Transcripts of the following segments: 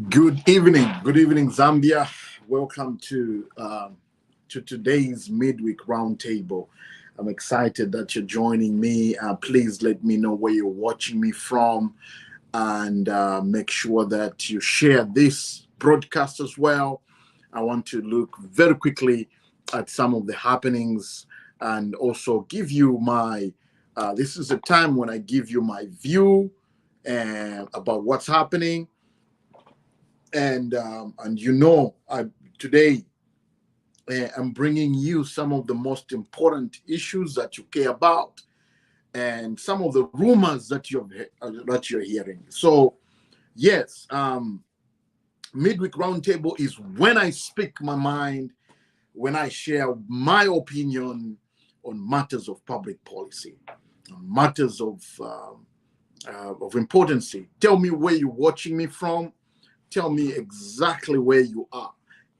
Good evening, Zambia. Welcome to today's Midweek RoundTable. I'm excited that you're joining me. Please let me know where you're watching me from, and make sure that you share this broadcast as well. I want to look very quickly at some of the happenings and also give you my. This is a time when I give you my view about what's happening, and today I'm bringing you some of the most important issues that you care about, and some of the rumors that you're hearing. So yes, Midweek Roundtable is when I speak my mind, when I share my opinion on matters of public policy, on matters of importance. Tell me where you're watching me from. Tell me exactly where you are.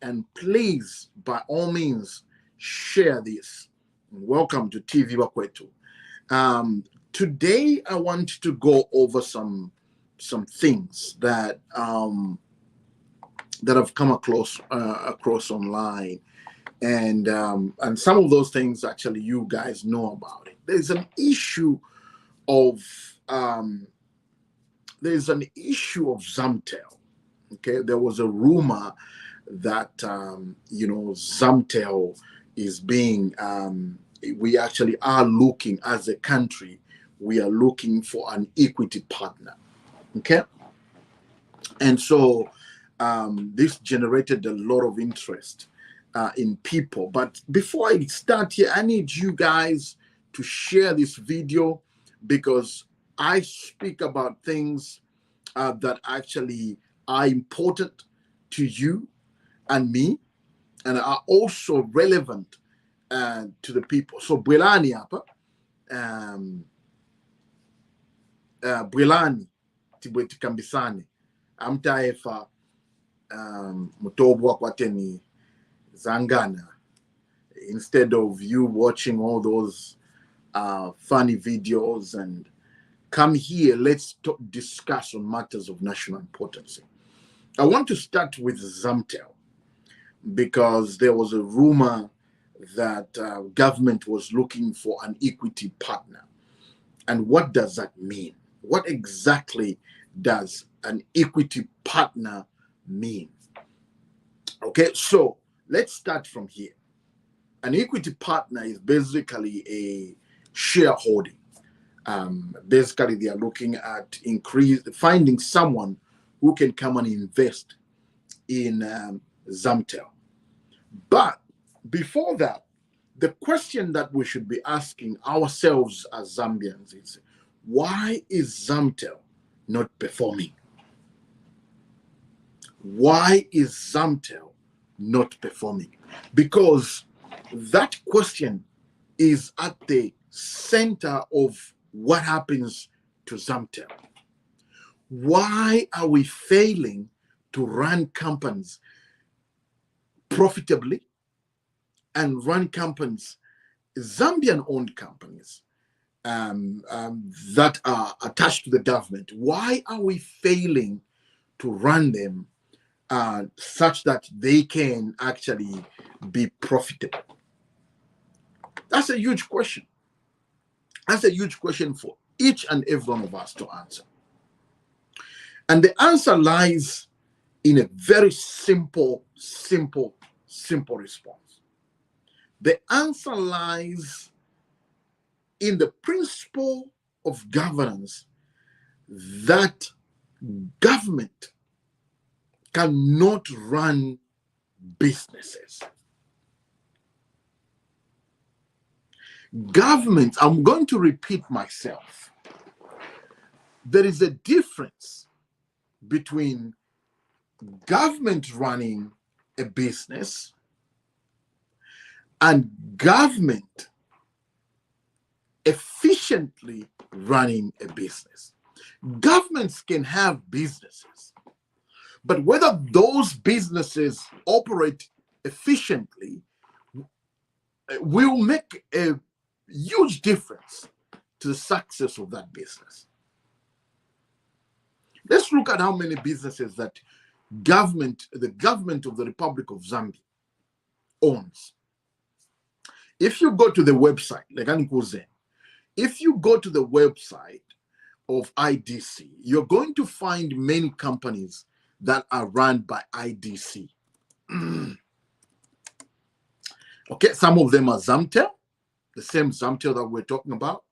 And please, by all means, share this. Welcome to TV Bakwetu. Today, I want to go over some things that I've come across online, and some of those things actually you guys know about it. There's an issue of Zamtel. Okay, there was a rumor that Zamtel is being. We actually are looking, as a country, we are looking for an equity partner. Okay, and so this generated a lot of interest in people. But before I start here, I need you guys to share this video, because I speak about things that actually are important to you and me, and are also relevant to the people. So Bwelani hapa, Bwelani tibweti kambisane amtaefa mutobwa kwateni zangana, instead of you watching all those funny videos, and come here, let's discuss on matters of national importance. I want to start with Zamtel, because there was a rumor that government was looking for an equity partner. And what does that mean? What exactly does an equity partner mean? Okay, so let's start from here. An equity partner is basically a shareholding. Basically, they are looking at finding someone who can come and invest in Zamtel. But before that, the question that we should be asking ourselves as Zambians is, why is Zamtel not performing? Why is Zamtel not performing? Because that question is at the center of what happens to Zamtel. Why are we failing to run companies profitably and run companies, Zambian-owned companies, that are attached to the government? Why are we failing to run them such that they can actually be profitable? That's a huge question. That's a huge question for each and every one of us to answer. And the answer lies in a very simple response. The answer lies in the principle of governance that government cannot run businesses. Government, I'm going to repeat myself. There is a difference between government running a business and government efficiently running a business. Governments can have businesses, but whether those businesses operate efficiently will make a huge difference to the success of that business. Let's look at how many businesses that the government of the Republic of Zambia owns. If you go to the website, if you go to the website of IDC, you're going to find many companies that are run by IDC. Okay, some of them are Zamtel, the same Zamtel that we're talking about.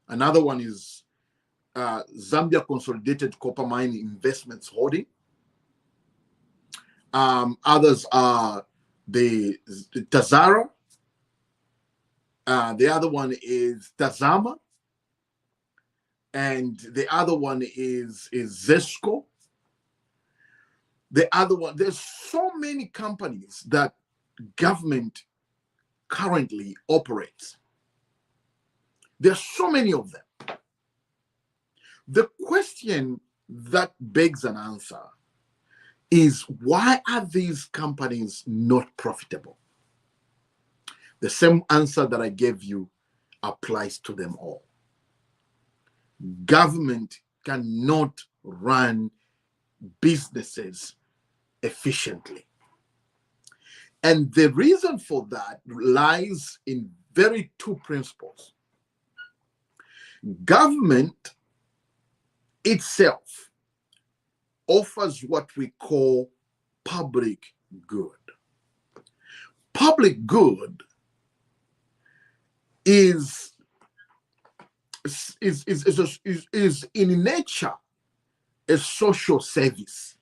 Another one is Zambia Consolidated Copper Mining Investments Holding. Others are the Tazara. The other one is Tazama. And the other one is Zesco. The other one, there's so many companies that government currently operates. There's so many of them. The question that begs an answer is, why are these companies not profitable? The same answer that I gave you applies to them all. Government cannot run businesses efficiently. And the reason for that lies in very two principles. Government itself offers what we call public good. Public good is in nature a social service.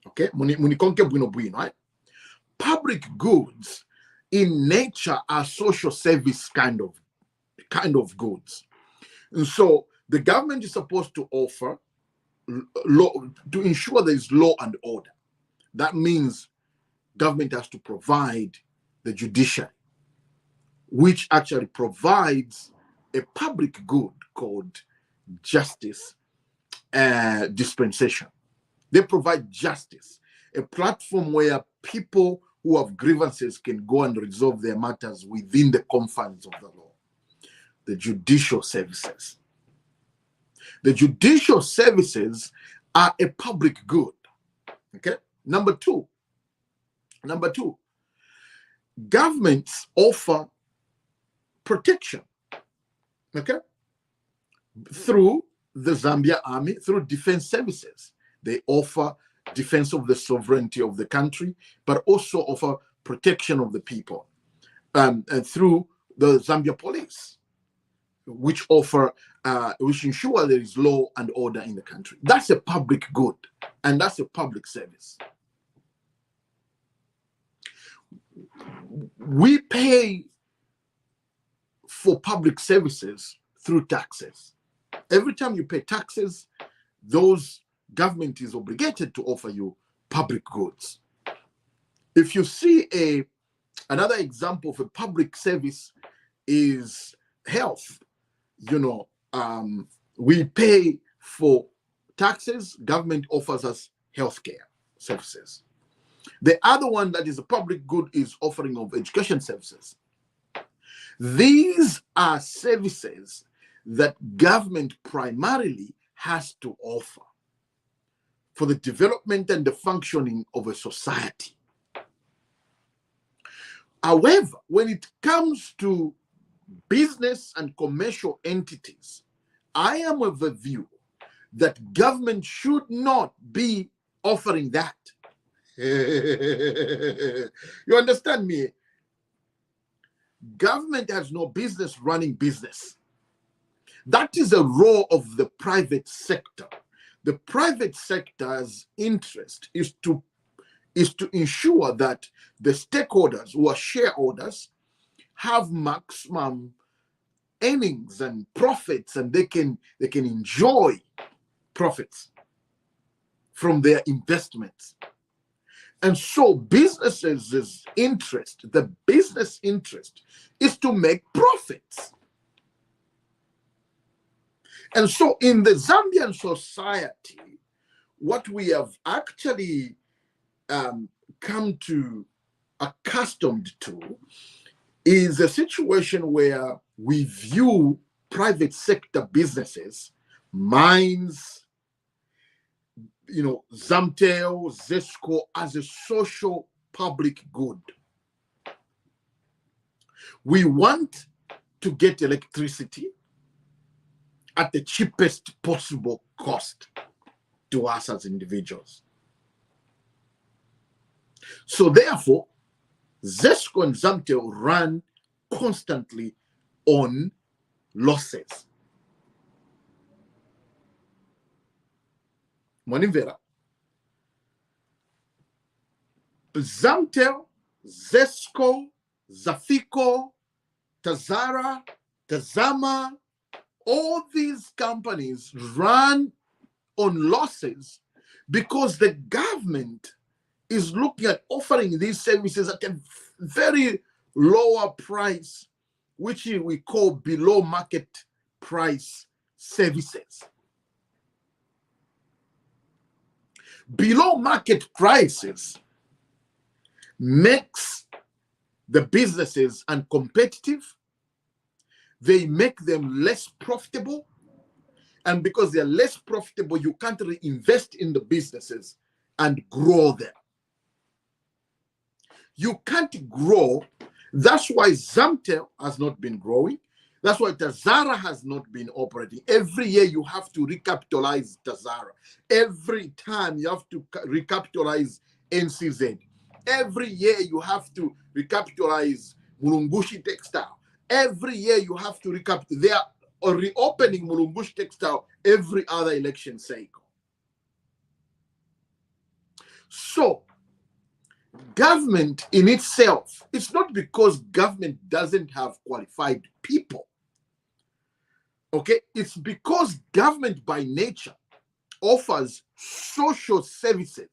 Okay, right? Public goods in nature are social service kind of goods, and so the government is supposed to offer law to ensure there is law and order. That means government has to provide the judiciary, which actually provides a public good called justice dispensation. They provide justice, a platform where people who have grievances can go and resolve their matters within the confines of the law. The judicial services. The judicial services are a public good. Okay. Number two, governments offer protection. Okay. Through the Zambia Army, through defense services. They offer defense of the sovereignty of the country, but also offer protection of the people and through the Zambia police, which ensure there is law and order in the country. That's a public good, and that's a public service. We pay for public services through taxes. Every time you pay taxes, those government is obligated to offer you public goods. If you see another example of a public service is health. We pay for taxes, government offers us healthcare services. The other one that is a public good is offering of education services. These are services that government primarily has to offer for the development and the functioning of a society. However, when it comes to business and commercial entities, I am of the view that government should not be offering that. You understand me? Government has no business running business. That is a role of the private sector. The private sector's interest is to ensure that the stakeholders who are shareholders have maximum earnings and profits, and they can enjoy profits from their investments. And so businesses' interest, the business interest, is to make profits. And so in the Zambian society, what we have actually come to accustomed to is a situation where we view private sector businesses, mines, Zamtel, Zesco as a social public good. We want to get electricity at the cheapest possible cost to us as individuals. So therefore, Zesco and Zamtel run constantly on losses. Mwanimvera. Zamtel, Zesco, Zafico, Tazara, Tazama, all these companies run on losses because the government is looking at offering these services at a very lower price, which we call below market price services. Below market prices makes the businesses uncompetitive. They make them less profitable. And because they're less profitable, you can't reinvest in the businesses and grow them. You can't grow. That's why Zamtel has not been growing. That's why Tazara has not been operating. Every year you have to recapitalize Tazara. Every time you have to recapitalize NCZ. Every year you have to recapitalize Mulungushi Textile. Every year you have to recapitalize. They are reopening Mulungushi Textile every other election cycle. So, government in itself, it's not because government doesn't have qualified people. Okay, it's because government by nature offers social services.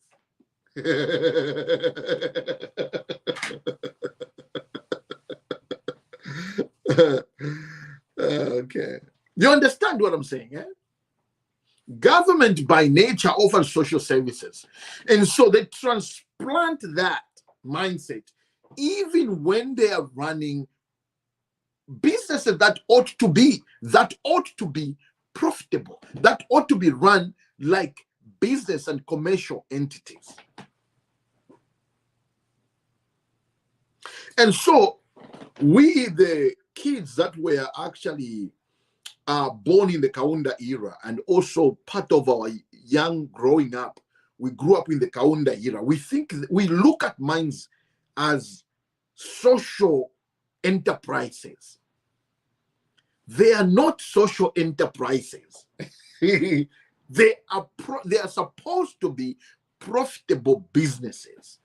Okay. You understand what I'm saying? Eh? Government by nature offers social services. And so they transplant that mindset even when they are running businesses that ought to be profitable, that ought to be run like business and commercial entities. And we, the kids that were actually born in the Kaunda era and also part of our young growing up, we grew up in the Kaunda era. We look at mines as social enterprises. They are not social enterprises. They are supposed to be profitable businesses.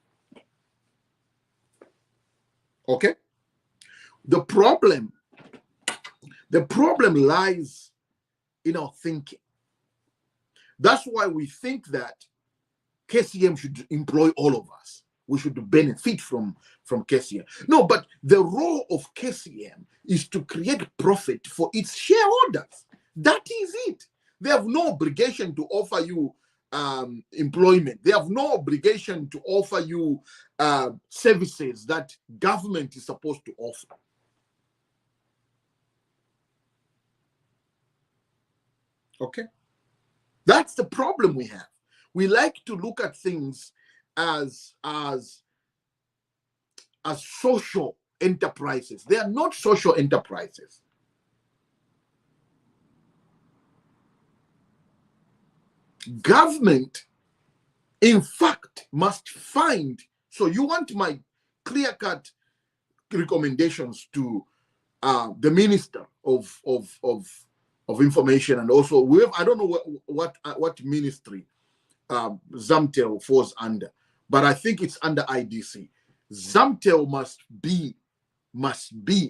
Okay? The problem lies in our thinking. That's why we think that KCM should employ all of us. We should benefit from KCM. No, but the role of KCM is to create profit for its shareholders. That is it. They have no obligation to offer you employment. They have no obligation to offer you services that government is supposed to offer. Okay? That's the problem we have. We like to look at things as social enterprises. They are not social enterprises. Government, in fact, must find. So you want my clear-cut recommendations to the Minister of Information, and also I don't know what ministry Zamtel falls under, but I think it's under IDC. Zamtel must be.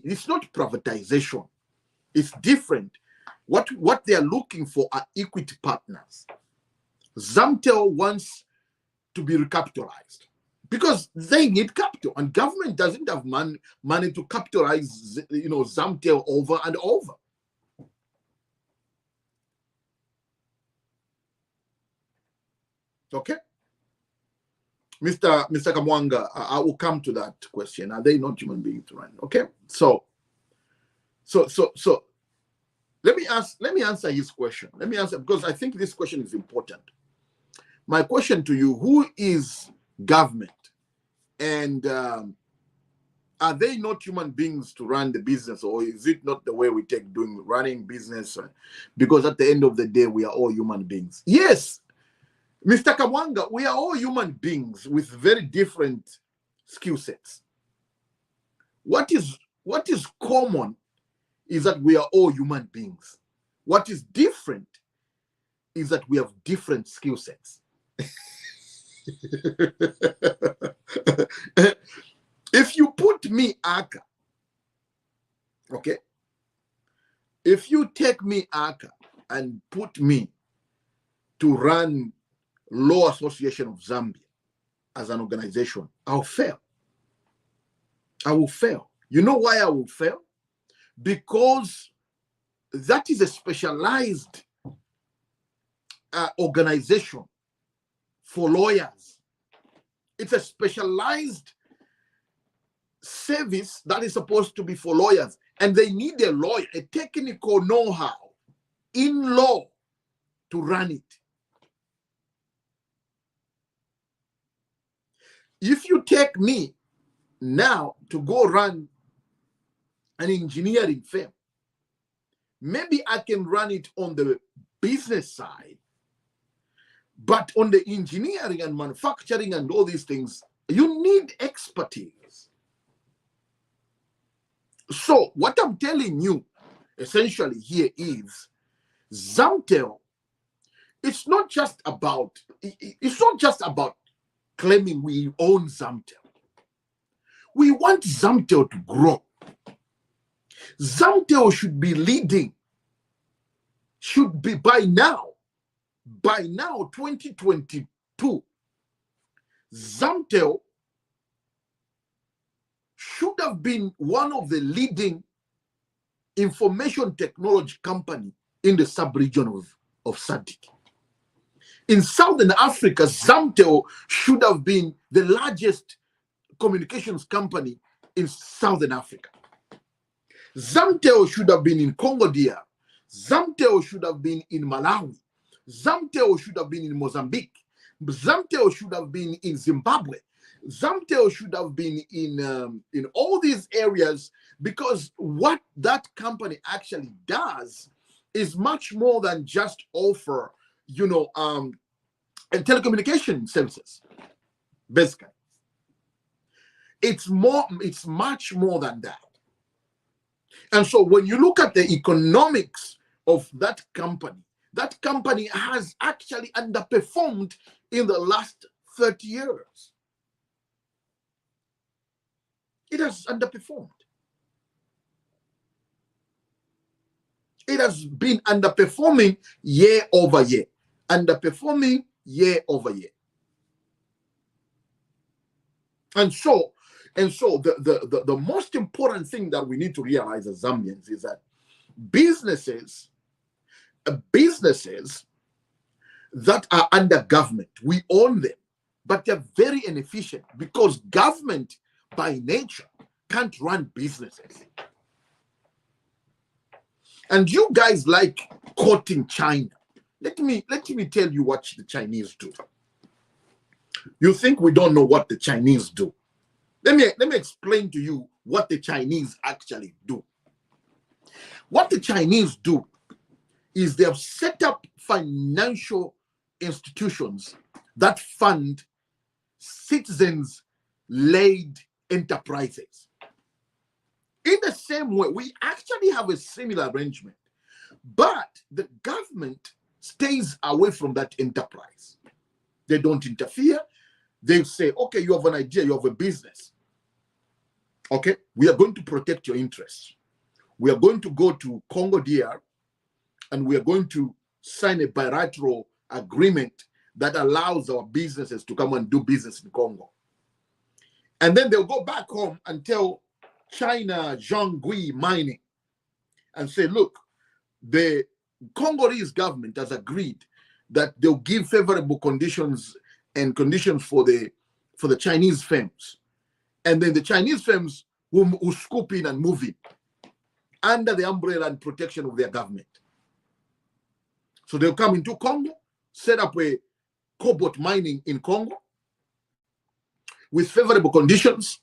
It's not privatization. It's different. What they are looking for are equity partners. Zamtel wants to be recapitalized because they need capital, and government doesn't have money to capitalize, Zamtel over and over. Okay, Mr. Kamwanga, I will come to that question. Are they not human beings to run? Okay, so let me answer his question. Let me answer, because I think this question is important. My question to you, who is government? And are they not human beings to run the business, or is it not the way we take running business? Because at the end of the day, we are all human beings. Yes, Mr. Kamwanga, we are all human beings with very different skill sets. What is common is that we are all human beings. What is different is that we have different skill sets. If you put me Aka, okay? If you take me Aka and put me to run Law Association of Zambia as an organization, I'll fail. I will fail. You know why I will fail? Because that is a specialized organization for lawyers. It's a specialized service that is supposed to be for lawyers, and they need a lawyer, a technical know-how in law to run it. If you take me now to go run an engineering firm, maybe I can run it on the business side, but on the engineering and manufacturing and all these things, you need expertise. So what I'm telling you essentially here is Zamtel, it's not just about claiming we own Zamtel. We want Zamtel to grow. Zamtel should be leading, should be by now 2022, Zamtel should have been one of the leading information technology company in the sub-region of SADC. In Southern Africa, Zamtel should have been the largest communications company in Southern Africa. Zamtel should have been in Congo DR. Zamtel should have been in Malawi. Zamtel should have been in Mozambique. Zamtel should have been in Zimbabwe. Zamtel should have been in all these areas, because what that company actually does is much more than just offer, and telecommunication services. Basically, it's much more than that. And so when you look at the economics of that company has actually underperformed in the last 30 years. It has underperformed. It has been underperforming year over year. Underperforming year over year. And so the most important thing that we need to realize as Zambians is that businesses that are under government, we own them, but they're very inefficient because government by nature can't run businesses. And you guys like quoting China. Let me tell you what the Chinese do. You think we don't know what the Chinese do. Let me explain to you what the Chinese actually do. What the Chinese do is they have set up financial institutions that fund citizens-led enterprises. In the same way, we actually have a similar arrangement, but the government stays away from that enterprise. They don't interfere. They say, okay, you have an idea, you have a business. Okay, we are going to protect your interests. We are going to go to Congo DR and we are going to sign a bilateral agreement that allows our businesses to come and do business in Congo. And then they'll go back home and tell China Zhonghui Mining and say, look, the Congolese government has agreed that they'll give favorable conditions and conditions for the Chinese firms. And then the Chinese firms will scoop in and move in under the umbrella and protection of their government. So they'll come into Congo, set up a cobalt mining in Congo with favorable conditions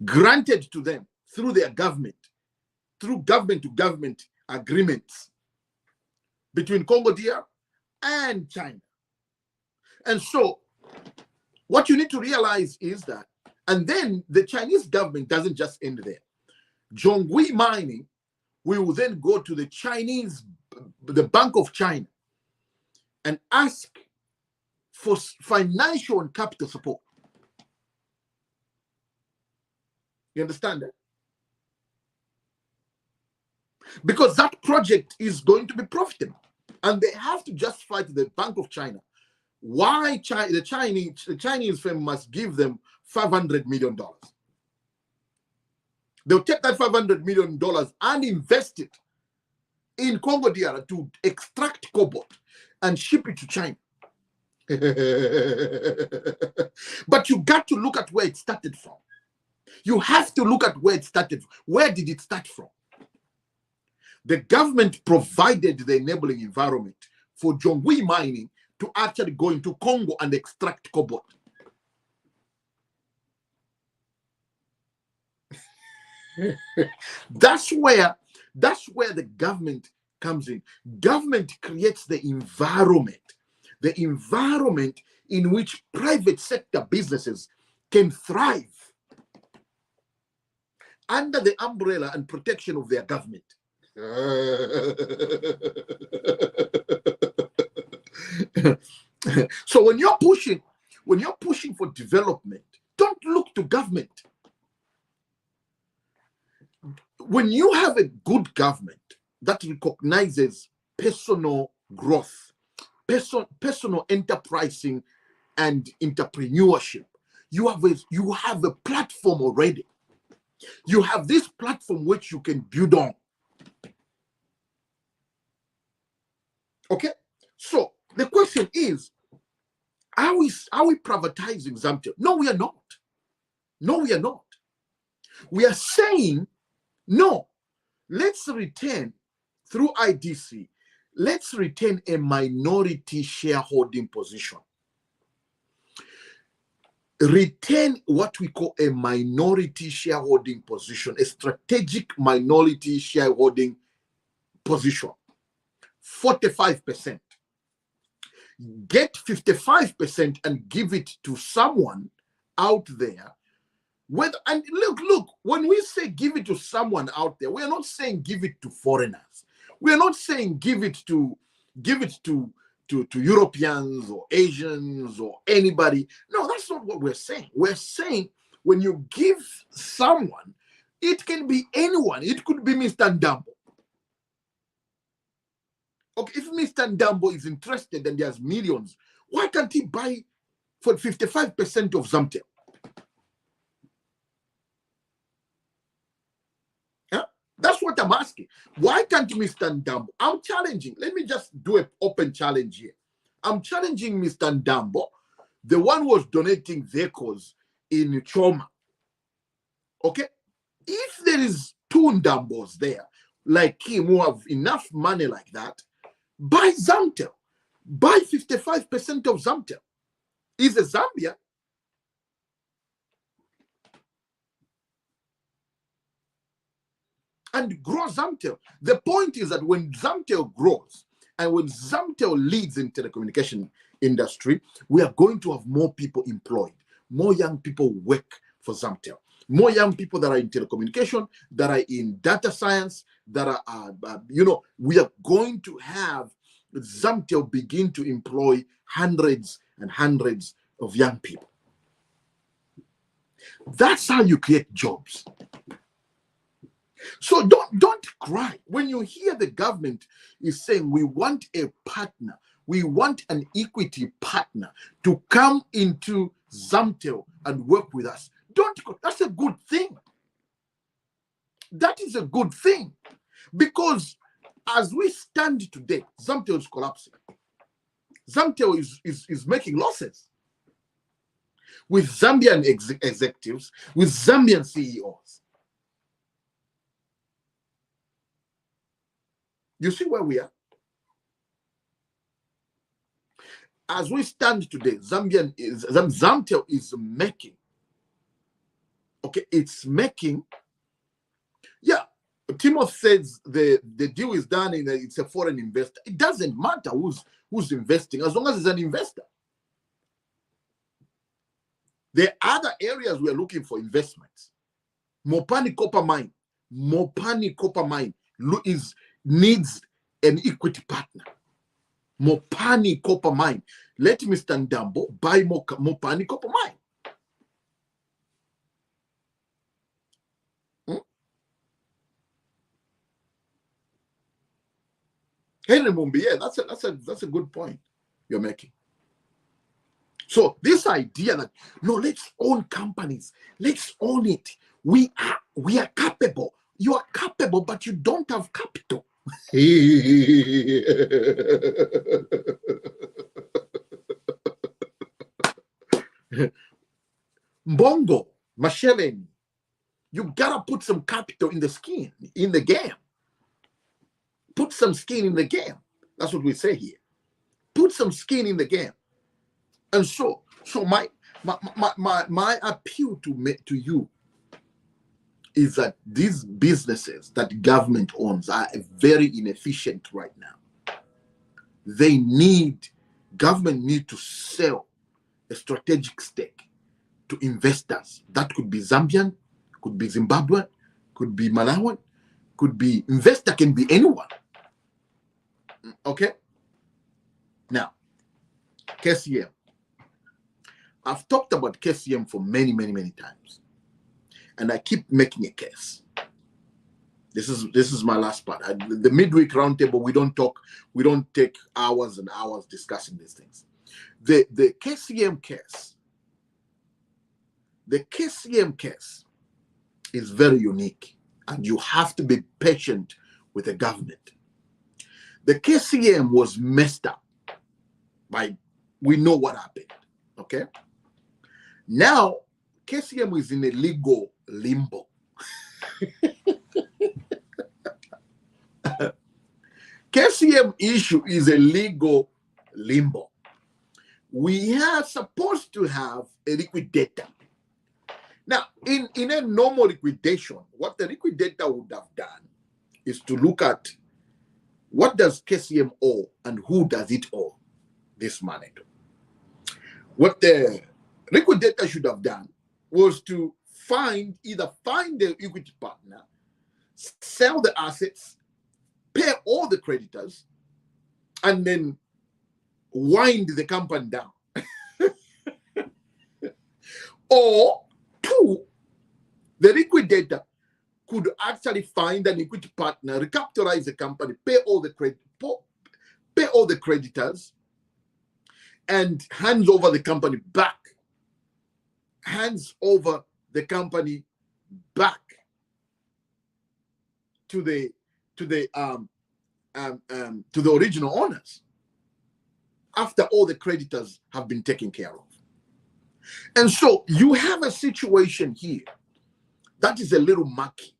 granted to them through their government, through government-to-government agreements between Congo DR and China. And so what you need to realize is that, and then the Chinese government doesn't just end there. Zhonghui Mining will then go to the Bank of China, and ask for financial and capital support. You understand that? Because that project is going to be profitable, and they have to justify to the Bank of China why the Chinese firm must give them $500 million. They'll take that $500 million and invest it in Congo DR to extract cobalt and ship it to China. But you got to look at where it started from. You have to look at where it started. Where did it start from? The government provided the enabling environment for Zhonghui Mining to actually go into Congo and extract cobalt. That's where the government comes in. Government creates the environment in which private sector businesses can thrive under the umbrella and protection of their government. So when you're pushing for development, don't look to government. When you have a good government that recognizes personal growth, personal enterprising and entrepreneurship, you have a platform already. You have this platform which you can build on. Okay? So the question is, are we privatizing Zamtel? No, we are not. No, we are not. We are saying, no, let's retain, through IDC, let's retain a minority shareholding position. Retain what we call a minority shareholding position, a strategic minority shareholding position. 45%. Get 55% and give it to someone out there. And look, when we say give it to someone out there, we are not saying give it to foreigners. We are not saying give it to Europeans or Asians or anybody. No, that's not what we're saying. We're saying when you give someone, it can be anyone. It could be Mr. Ndambo. Okay, if Mr. Ndambo is interested and he has millions, why can't he buy for 55% of Zamtel? That's what I'm asking. Why can't Mr. Ndambo? I'm challenging. Let me just do an open challenge here. I'm challenging Mr. Ndambo, the one who was donating vehicles in Choma. Okay? If there is two Ndambos there, like him, who have enough money like that, buy Zamtel. Buy 55% of Zamtel. He's a Zambian. And grow Zamtel. The point is that when Zamtel grows and when Zamtel leads in telecommunication industry, we are going to have more people employed, more young people work for Zamtel, more young people that are in telecommunication, that are in data science, that are, we are going to have Zamtel begin to employ hundreds and hundreds of young people. That's how you create jobs. So don't cry when you hear the government is saying we want a partner, we want an equity partner to come into Zamtel and work with us. Don't go. That's a good thing. That is a good thing, because as we stand today, Zamtel is collapsing. Zamtel is making losses with Zambian executives, with Zambian CEOs. You see where we are? as we stand today, Zamtel is making, okay, it's making, yeah, Timothy says the deal is done and it's a foreign investor. It doesn't matter who's investing, as long as it's an investor. There are other areas we're looking for investments. Mopani Copper Mine needs an equity partner. Mopani Copper Mine. Let Mr. Ndambo buy Mopani Copper Mine. Henry Mumbi, yeah, that's a good point you're making. So this idea that no, let's own companies, let's own it. We are capable. You are capable, but you don't have capital. Mbongo, Masheleni, you gotta put some capital in the game. Put some skin in the game. That's what we say here. Put some skin in the game. And so my appeal to you is that these businesses that government owns are very inefficient right now. Government need to sell a strategic stake to investors. That could be Zambian, could be Zimbabwean, could be Malawian, investor can be anyone. Okay? Now, KCM. I've talked about KCM for many times. And I keep making a case. This is my last part. The midweek roundtable, we don't take hours and hours discussing these things. The KCM case is very unique, and you have to be patient with the government. The KCM was messed up we know what happened, okay? Now, KCM is in a legal limbo. KCM issue is a legal limbo. We are supposed to have a liquidator. Now, in a normal liquidation, what the liquidator would have done is to look at what does KCM owe and who does it owe this money to. What the liquidator should have done was to either find the equity partner, sell the assets, pay all the creditors, and then wind the company down. Or two, the liquidator could actually find an equity partner, recapitalize the company, pay all the creditors, and hands over the company back to the original owners after all the creditors have been taken care of. And so you have a situation here that is a little murky,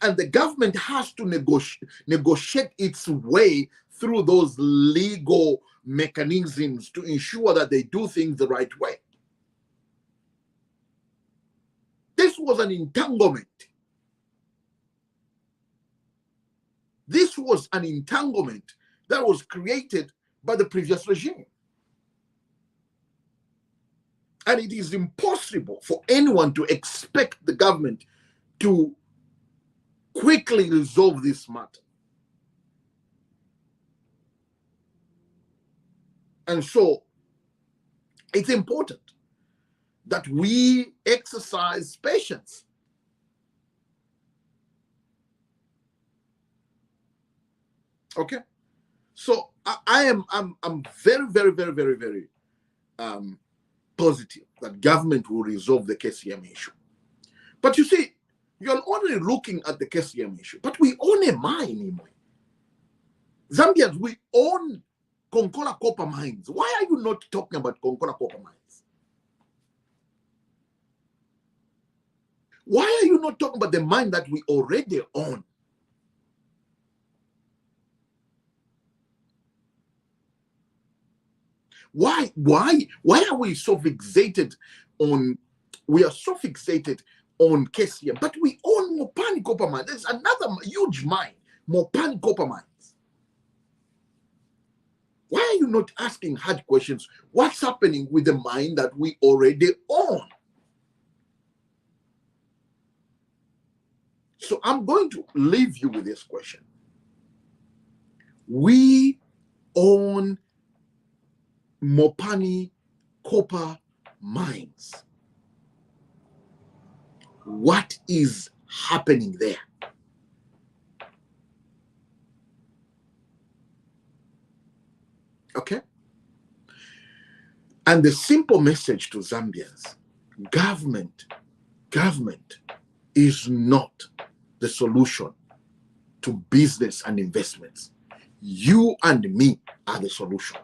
and the government has to negotiate its way through those legal mechanisms to ensure that they do things the right way. This was an entanglement. This was an entanglement that was created by the previous regime. And it is impossible for anyone to expect the government to quickly resolve this matter. And so it's important that we exercise patience. Okay? So I'm very positive that government will resolve the KCM issue. But you see, you're only looking at the KCM issue, but we own a mine. Zambians, we own Konkola copper mines. Why are you not talking about Konkola copper mines? Why are you not talking about the mine that we already own? Why are we so fixated on, KCM, but we own Mopani copper mine? There's another huge mine, Mopani copper mines. Why are you not asking hard questions? What's happening with the mine that we already own? So I'm going to leave you with this question. We own Mopani copper mines. What is happening there? Okay? And the simple message to Zambians, government is not the solution to business and investments. You and me are the solution.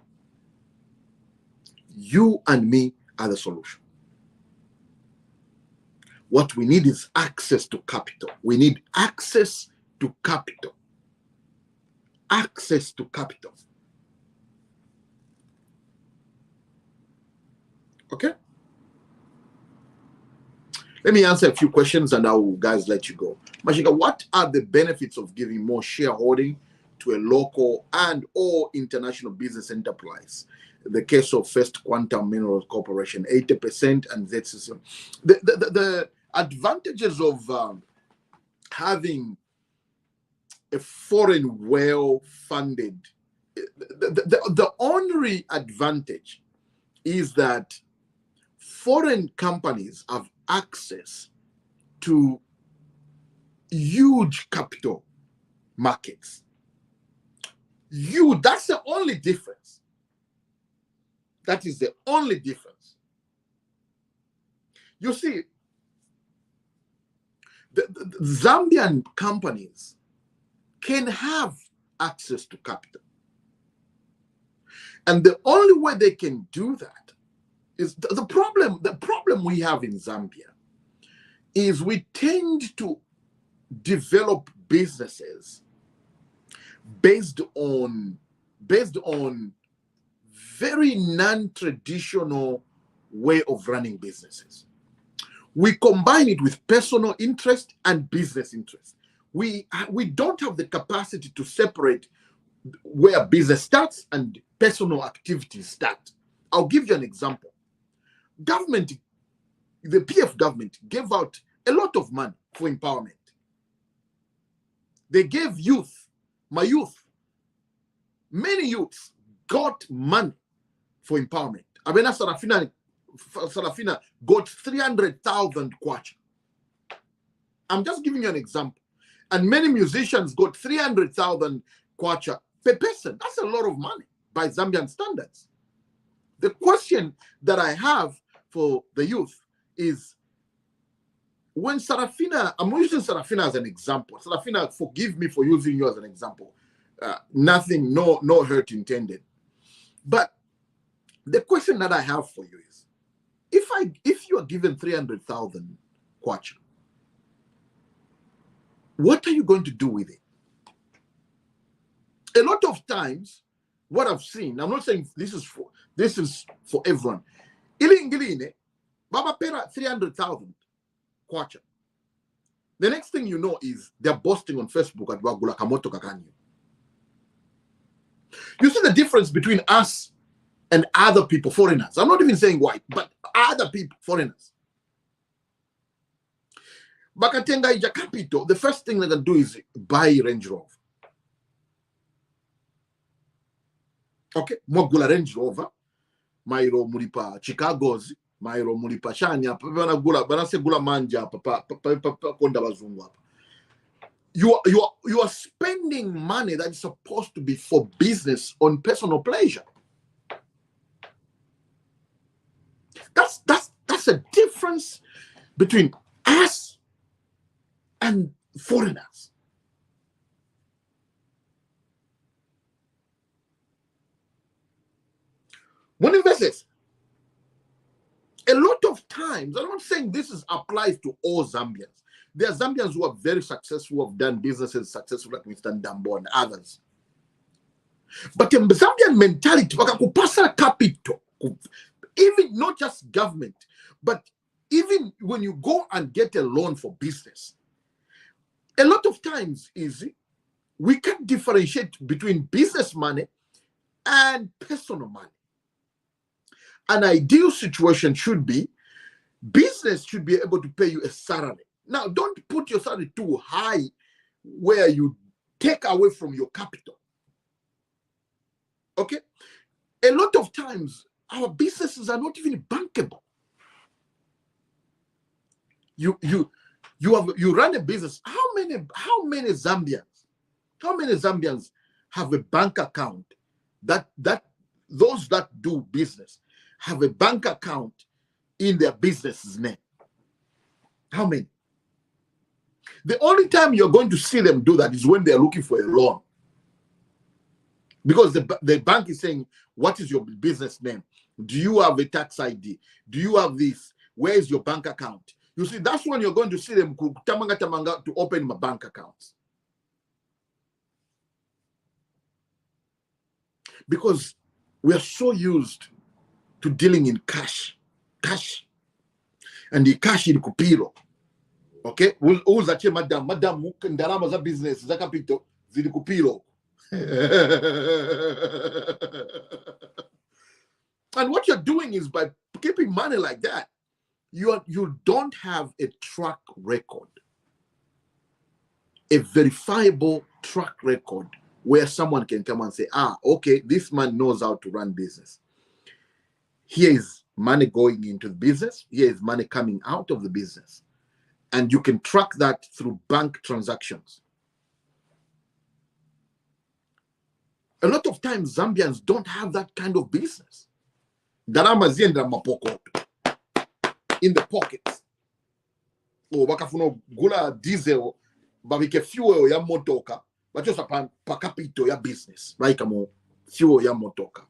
You and me are the solution. What we need is access to capital. We need access to capital. Access to capital. Okay? Let me answer a few questions and I will, guys, let you go. Mashika, what are the benefits of giving more shareholding to a local and or international business enterprise? The case of First Quantum Minerals Corporation, 80% and ZCC. The advantages of having a foreign well-funded, the only advantage is that foreign companies have access to huge capital markets. That's the only difference. That is the only difference. You see, the Zambian companies can have access to capital. And the only way they can do that is the problem we have in Zambia is we tend to develop businesses based on very non-traditional way of running businesses. We combine it with personal interest and business interest. We don't have the capacity to separate where business starts and personal activities start. I'll give you an example. Government, the PF government gave out a lot of money for empowerment. They gave many youths got money for empowerment. Abena Sarafina got 300,000 kwacha. I'm just giving you an example. And many musicians got 300,000 kwacha per person. That's a lot of money by Zambian standards. The question that I have for the youth is, when Sarafina, I'm using Sarafina as an example. Sarafina, forgive me for using you as an example. Nothing, no hurt intended. But the question that I have for you is, if you are given 300,000 kwacha, what are you going to do with it? A lot of times, what I've seen, I'm not saying this is for everyone. Ilingiline, Baba Pera 300,000 kwacha. The next thing you know is they're boasting on Facebook at Wagula Kamoto Kakanyu. You see the difference between us and other people, foreigners. I'm not even saying white, but other people, foreigners. Bakatenga ija capital, the first thing they're going to do is buy Range Rover. Okay, Mogula Range Rover, Mairo Mulipa Chicago's, Mairo Mulipa Shania, Banasegula Manja, Papa Konda Bazungu. You are spending money that is supposed to be for business on personal pleasure. That's a difference between us and foreigners. When investors, a lot of times, I'm not saying this applies to all Zambians. There are Zambians who are very successful, who have done businesses successful, like Mr. Ndambo and others. But in Zambian mentality, wakakupasa capital, Even not just government, but even when you go and get a loan for business, a lot of times we can't differentiate between business money and personal money. An ideal situation should be business should be able to pay you a salary. Now, don't put your salary too high where you take away from your capital. Okay? A lot of times, our businesses are not even bankable. You run a business. How many Zambians have a bank account that those that do business have a bank account in their business's name? How many? The only time you're going to see them do that is when they're looking for a loan. Because the bank is saying, what is your business name? Do you have a tax ID? Do you have this? Where is your bank account? You see, that's when you're going to see them tamanga to open my bank accounts. Because we are so used to dealing in cash. And the cash in kupiro. Okay? Uzache madam ndarama za business za capital zili kupiro. And what you're doing is by keeping money like that, you don't have a track record, a verifiable track record where someone can come and say, okay, this man knows how to run business. Here is money going into the business. Here is money coming out of the business. And you can track that through bank transactions. A lot of times, Zambians don't have that kind of business. Darama zienda mapoko in the pockets. O bakafuno gula diesel babike fuel ya motoka, bachosa pa capito ya business, right? Kamo fuel ya motoka.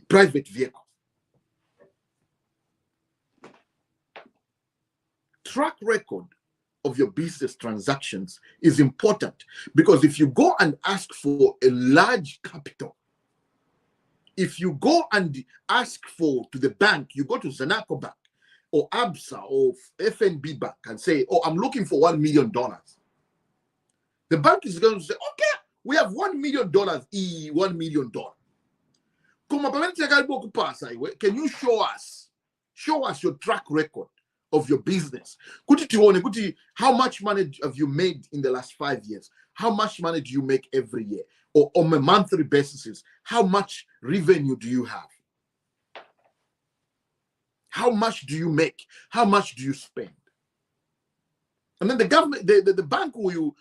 Private vehicle. Track record of your business transactions is important, because if you go and ask for a large capital, if you go and ask to the bank, you go to Zanaco Bank or ABSA or FNB Bank and say, I'm looking for $1 million. The bank is going to say, okay, we have $1 million, $1 million. Can you show us your track record of your business? How much money have you made in the last 5 years? How much money do you make every year? Or on a monthly basis, how much revenue do you have? How much do you make? How much do you spend? And then the government, the bank will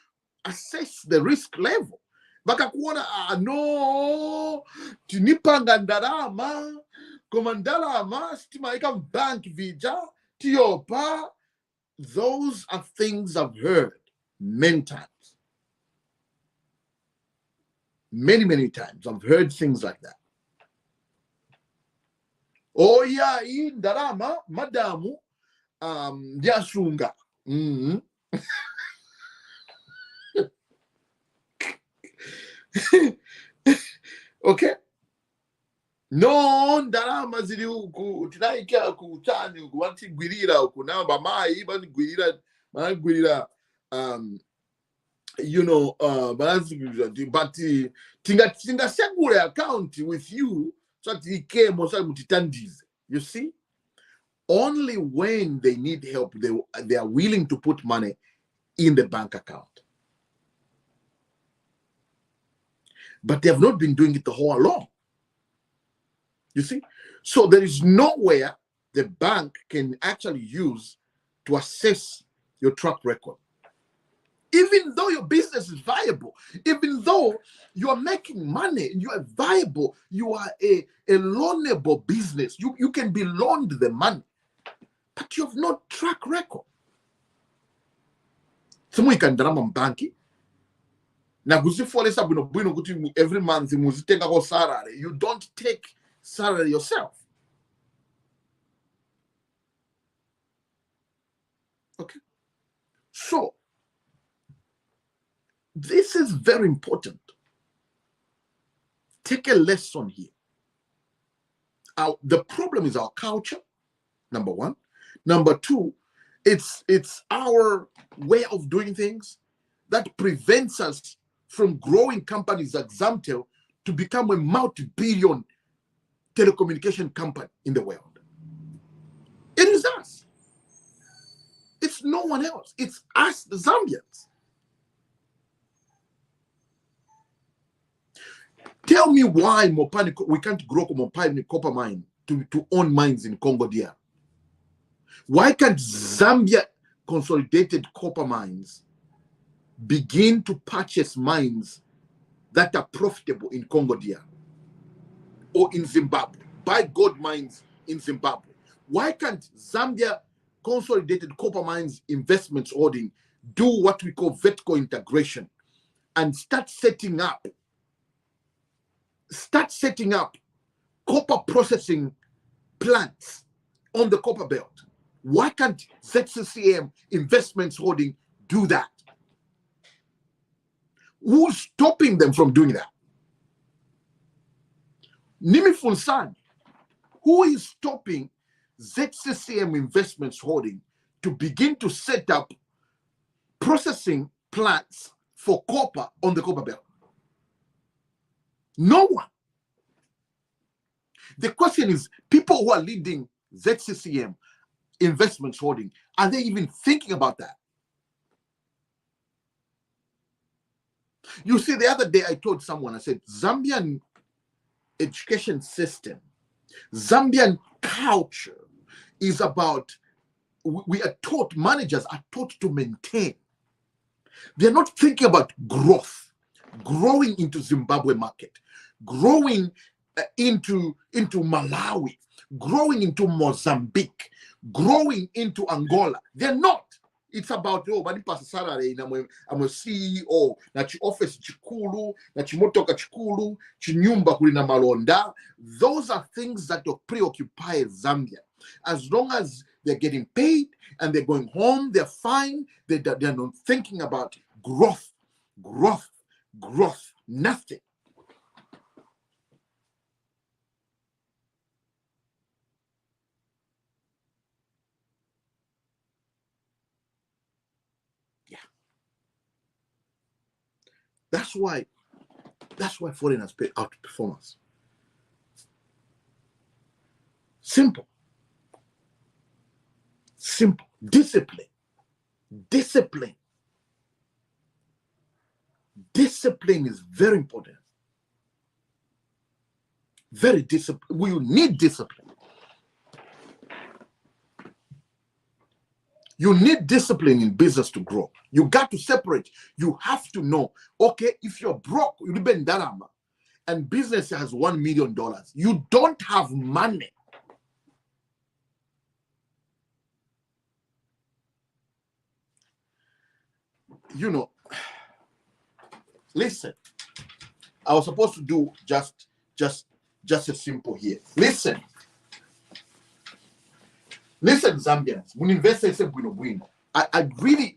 assess the risk level. Bakakuona no, tinipanga ndarama, komandalama, stima ika bank vija, tiopa. Those are things I've heard many times. Many times I've heard things like that. Oh yeah, in darama madamu diasunga. Okay. No darama zili uku tinaika kutani uku wanti gwirira uku namba mai bani gwirira but tinga segure account with you so that he came mutitandize. You see, only when they need help they are willing to put money in the bank account, but they have not been doing it the whole along. You see, so there is nowhere the bank can actually use to assess your track record. Even though your business is viable, even though you are making money, you are viable, you are a loanable business, you can be loaned the money, but you have no track record. Someone can drama banki. Every month you don't take salary yourself. Okay. So this is very important. Take a lesson here. the problem is our culture, number one. Number two, it's our way of doing things that prevents us from growing companies like Zamtel to become a multi-billion telecommunication company in the world. It is us. It's no one else. It's us, the Zambians. Tell me why Mopani, we can't grow Mopani copper mine to own mines in Congo DR. Why can't Zambia consolidated copper mines begin to purchase mines that are profitable in Congo DR or in Zimbabwe? Buy gold mines in Zimbabwe. Why can't Zambia consolidated copper mines investments holding do what we call vertical integration and start setting up copper processing plants on the copper belt? Why can't ZCCM Investments Holding do that? Who's stopping them from doing that? Nimi Funsan, who is stopping ZCCM Investments Holding to begin to set up processing plants for copper on the copper belt? No one. The question is, people who are leading ZCCM Investments Holding, are they even thinking about that? You see, the other day I told someone, I said, Zambian education system, Zambian culture is about, we are taught, managers are taught to maintain. They're not thinking about growth, growing into Zimbabwe market, growing into Malawi, growing into Mozambique, growing into Angola. They're not. It's about, oh, bani pasa salary, I'm a CEO, na chi office chikulu, na chi motoka chikulu, chi nyumba kulina malonda. Those are things that preoccupy Zambia. As long as they're getting paid and they're going home, they're fine. They're not thinking about growth, nothing. That's why foreigners outperform us. Simple. Discipline. Discipline is very important. Very disciplined. We need discipline. You need discipline in business to grow. You got to separate. You have to know, okay, if you're broke, and business has $1 million, you don't have money. You know, listen, I was supposed to do just a simple here. Listen, Zambians, when investors say bueno. I really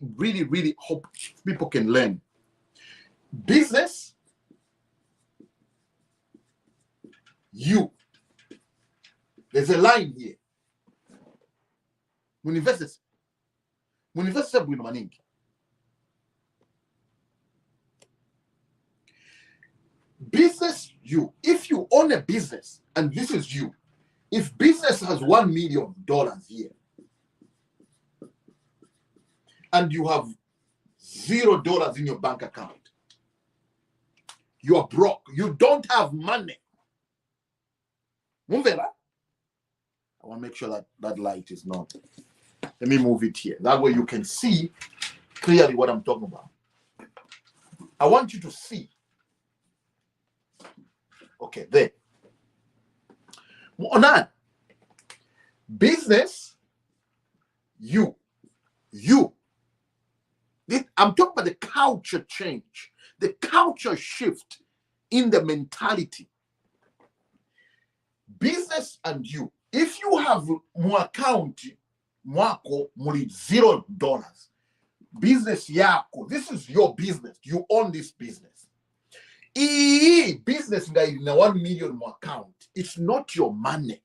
hope people can learn. Business, there's a line here. When investors say bueno maningi. Business, if you own a business, and this is you, if business has $1 million here, and you have $0 in your bank account, you are broke. You don't have money. Move it. I want to make sure that light is not. Let me move it here. That way you can see clearly what I'm talking about. I want you to see. Okay, there. Onan. Business, I'm talking about the culture change, the culture shift in the mentality. Business and you, if you have more account, mwako muli $0, business yako, this is your business. You own this business. Business that in a $1 million account, it's not your money.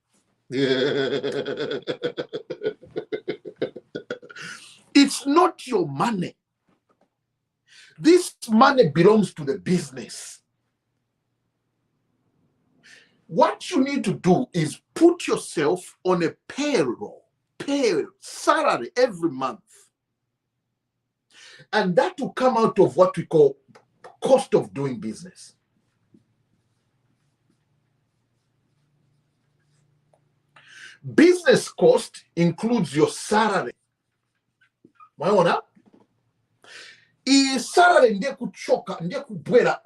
It's not your money. This money belongs to the business. What you need to do is put yourself on a payroll, salary every month. And that will come out of what we call cost of doing business. Business cost includes your salary. Mwaona? I salary ndiye kuchoka, ndiye kubwera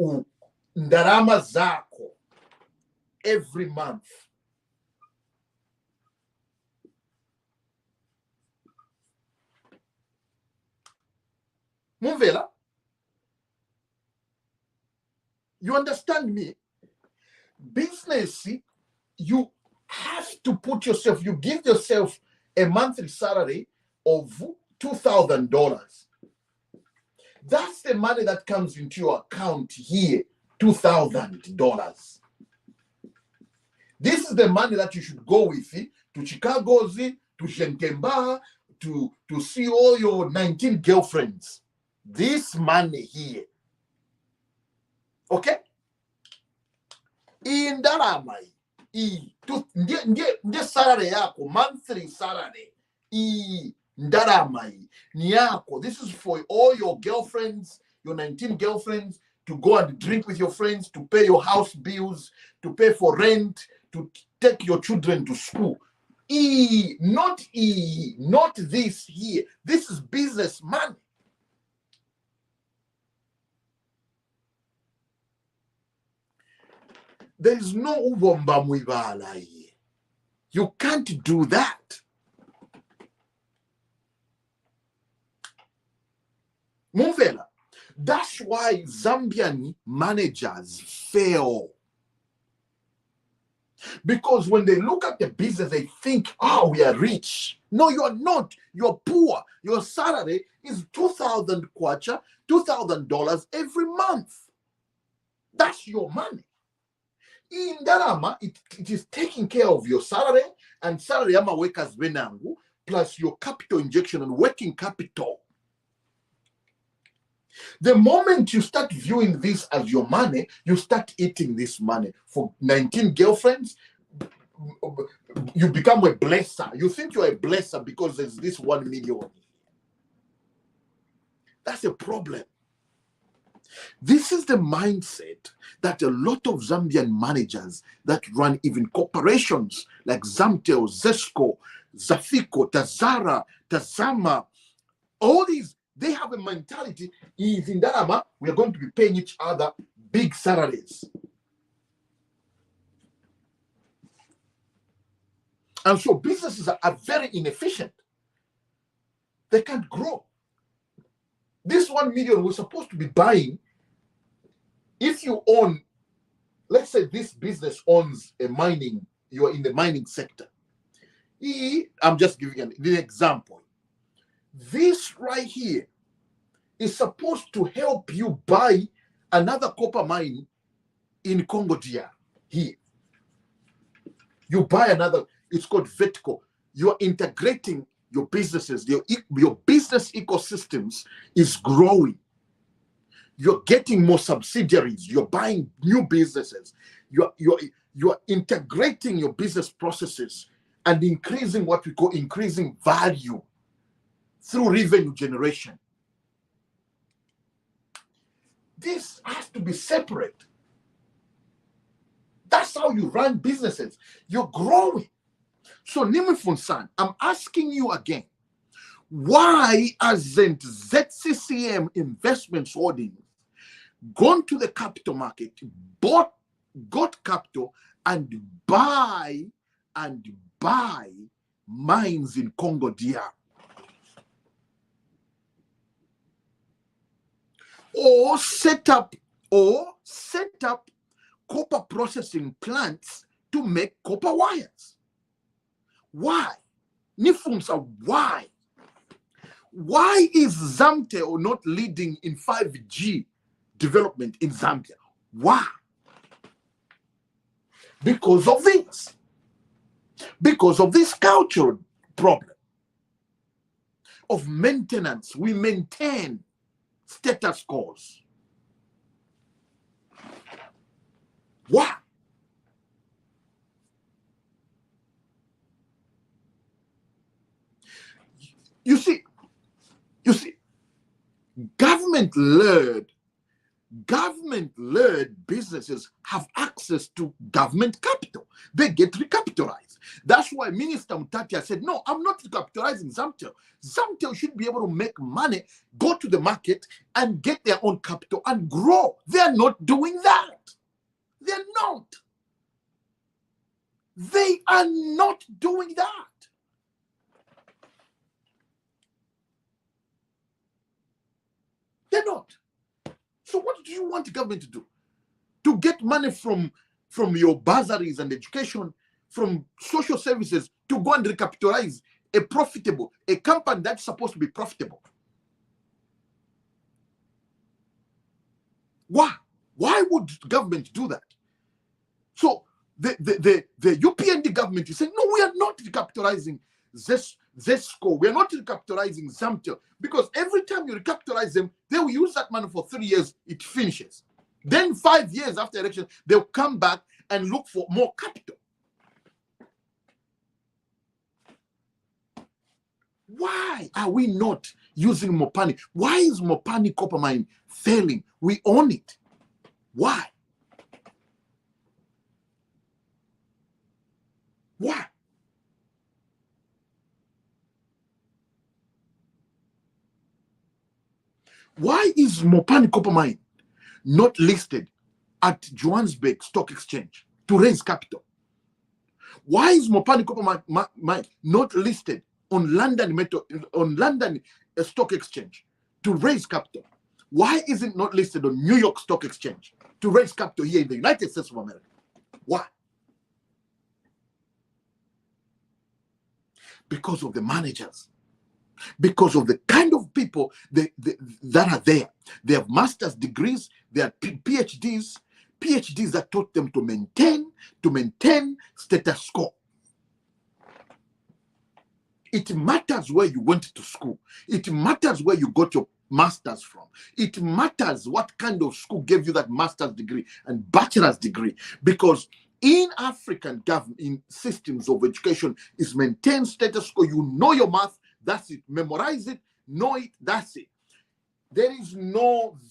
ndarama zako every month. Muvela? You understand me? Business, you have to put yourself, you give yourself a monthly salary of $2,000. That's the money that comes into your account here, $2,000. This is the money that you should go with to Chicago, to Shenkemba, to see all your 19 girlfriends. This money here. Okay? In Daramai, ndiye salary yako, monthly salary. Ndaramai niyako. This is for all your girlfriends, your 19 girlfriends, to go and drink with your friends, to pay your house bills, to pay for rent, to take your children to school. Not this here. This is business money. There is no ubomba mwibala here. You can't do that. Muvela. That's why Zambian managers fail. Because when they look at the business, they think, oh, we are rich. No, you are not. You're poor. Your salary is $2,000 kwacha, $2,000 every month. That's your money. In Darama, it is taking care of your salary and salary ama workers benangu plus your capital injection and working capital. The moment you start viewing this as your money, you start eating this money. For 19 girlfriends, you become a blesser. You think you're a blesser because there's this 1 million. That's a problem. This is the mindset that a lot of Zambian managers that run even corporations like Zamtel, Zesco, Zafiko, Tazara, Tazama, all these, they have a mentality, is in Darama, we are going to be paying each other big salaries. And so businesses are very inefficient. They can't grow. This 1 million was supposed to be buying. If you own, let's say this business owns a mining, you are in the mining sector. I'm just giving an example. This right here is supposed to help you buy another copper mine in Congo DR. Here. You buy another, it's called vertical. You're integrating your businesses, your business ecosystems is growing. You're getting more subsidiaries. You're buying new businesses. You're integrating your business processes and increasing what we call increasing value through revenue generation. This has to be separate. That's how you run businesses. You're growing. So Nimifun-san, I'm asking you again, why hasn't ZCCM Investments Holdings gone to the capital market, got capital, and buy mines in Congo DR? Or set up copper processing plants to make copper wires? Why? Nifunsa, why? Why is Zamtel not leading in 5G development in Zambia? Why? Because of this. Because of this cultural problem of maintenance. We maintain status quos. Why? You see, government-led businesses have access to government capital. They get recapitalized. That's why Minister Mutatia said, no, I'm not recapitalizing Zamtel. Zamtel should be able to make money, go to the market and get their own capital and grow. They're not doing that. They're not. They are not doing that. They're not. So what do you want the government to do? To get money from your bursaries and education, from social services, to go and recapitalize a company that's supposed to be profitable. Why? Why would government do that? So the UPND government is saying, no, we are not recapitalizing Zesco. We are not recapitalizing Zamtel, because every time you recapitalize them, they will use that money for 3 years, it finishes. Then 5 years after election, they'll come back and look for more capital. Why are we not using Mopani? Why is Mopani copper mine failing? We own it. Why? Why? Why is Mopani copper mine not listed at Johannesburg Stock Exchange to raise capital? Why is Mopani copper mine not listed on London Stock Exchange to raise capital? Why is it not listed on New York Stock Exchange to raise capital here in the United States of America? Why? Because of the managers. Because of the kind of people that are there. They have master's degrees, they have PhDs that taught them to maintain status quo. It matters where you went to school. It matters where you got your master's from. It matters what kind of school gave you that master's degree and bachelor's degree. Because in African government, in systems of education, is maintain status quo. You know your math, that's it. Memorize it, know it, that's it. There is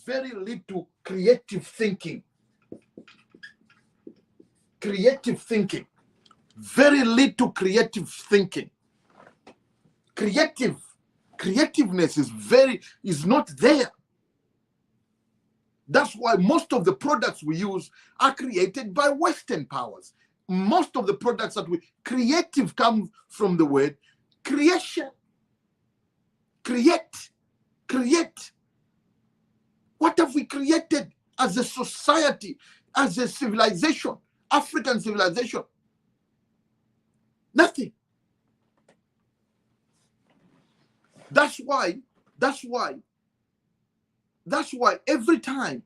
very little creative thinking. Very little creative thinking. Creativeness is not there. That's why most of the products we use are created by Western powers. Most of the products that creative come from the word creation. Create. What have we created as a society, as a civilization, African civilization? Nothing. That's why every time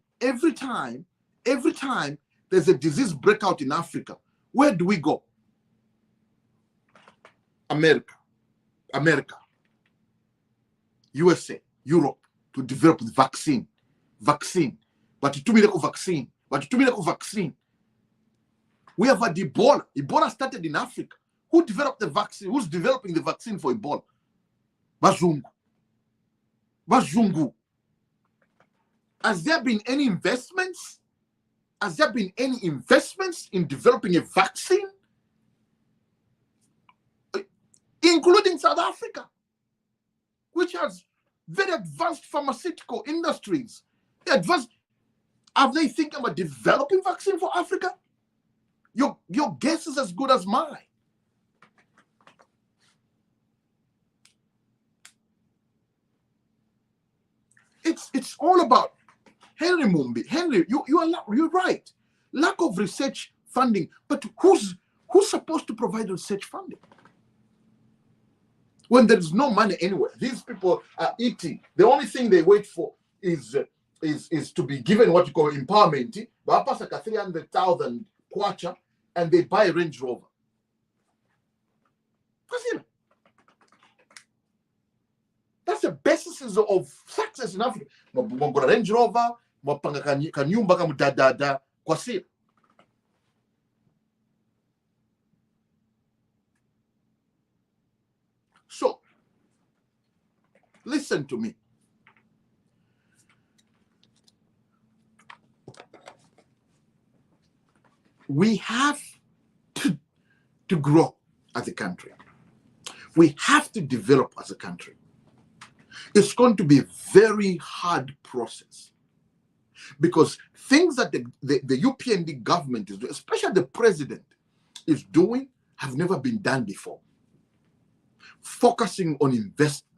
there's a disease breakout in Africa, where do we go? America, USA, Europe, to develop the vaccine. But to me, vaccine. We have had Ebola. Ebola started in Africa. Who developed the vaccine? Who's developing the vaccine for Ebola? Bazungu. Has there been any investments? In developing a vaccine? Including South Africa, which has very advanced pharmaceutical industries. Are they thinking about developing vaccine for Africa? Your guess is as good as mine. It's all about Henry Mumbi. Henry, you're right. Lack of research funding, but who's supposed to provide research funding? When there's no money anywhere, these people are eating. The only thing they wait for is to be given what you call empowerment. But 300,000 kwacha, and they buy a Range Rover. That's the basis of success in Africa. Mwagura Range Rover, mwapanga kanyumba kamudadada kwa siri. So, listen to me. We have to grow as a country. We have to develop as a country. It's going to be a very hard process because things that the UPND government is doing, especially the president is doing, have never been done before. Focusing on